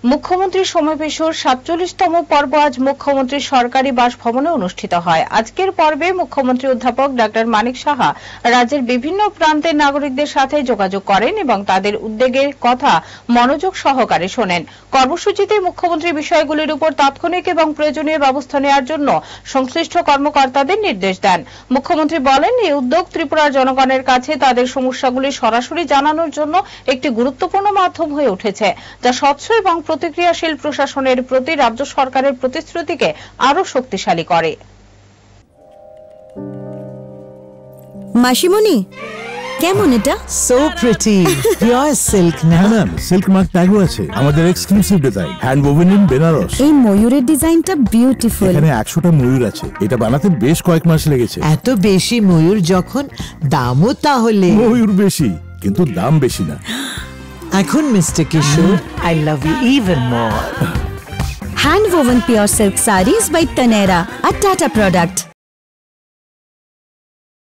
মুখ্যমন্ত্রীর সমাবেশের ৪৭তম পর্ব আজ মুখ্যমন্ত্রীর সরকারি বাসভবনে অনুষ্ঠিত হয়। আজকের পর্বে মুখ্যমন্ত্রী অধ্যাপক ডক্টর মানিক সাহা রাজ্যের বিভিন্ন প্রান্তের নাগরিকদের সাথে যোগাযোগ করেন এবং তাদের উদ্বেগের কথা মনোযোগ সহকারে শোনেন। কর্মসূচিতে মুখ্যমন্ত্রী বিষয়গুলির উপর তাৎক্ষণিক এবং প্রয়োজনীয় ব্যবস্থা নেওয়ার জন্য সংশ্লিষ্ট কর্মকর্তাদের নির্দেশ দেন। মুখ্যমন্ত্রী বলেন, এই উদ্যোগ ত্রিপুরার জনগণের কাছে তাদের সমস্যাগুলি সরাসরি জানানোর জন্য একটি গুরুত্বপূর্ণ মাধ্যম হয়ে উঠেছে, যা স্বচ্ছ এবং প্রতিক্রিয়াশীল প্রশাসনের প্রতি রাজ্য সরকারের প্রতিশ্রুতিকে আরো শক্তিশালী করে। মাসিমণি, কেমন এটা? সো প্রিটি, পিওর সিল্ক না? ম্যাম, সিল্ক মার্ক ট্যাগও আছে। আমাদের exclusive design, hand woven in Banaras. এই ময়ূরের ডিজাইনটা বিউটিফুল। এখানে 100টা ময়ূর আছে। এটা বানাতে বেশ কয়েক মাস লেগেছে। এত বেশি ময়ূর যখন, দামও তাহলে? ময়ূর বেশি, কিন্তু দাম বেশি না। এখন mister Kishore, I love you even more. Hand woven pure silk sarees by Taneira, a Tata product.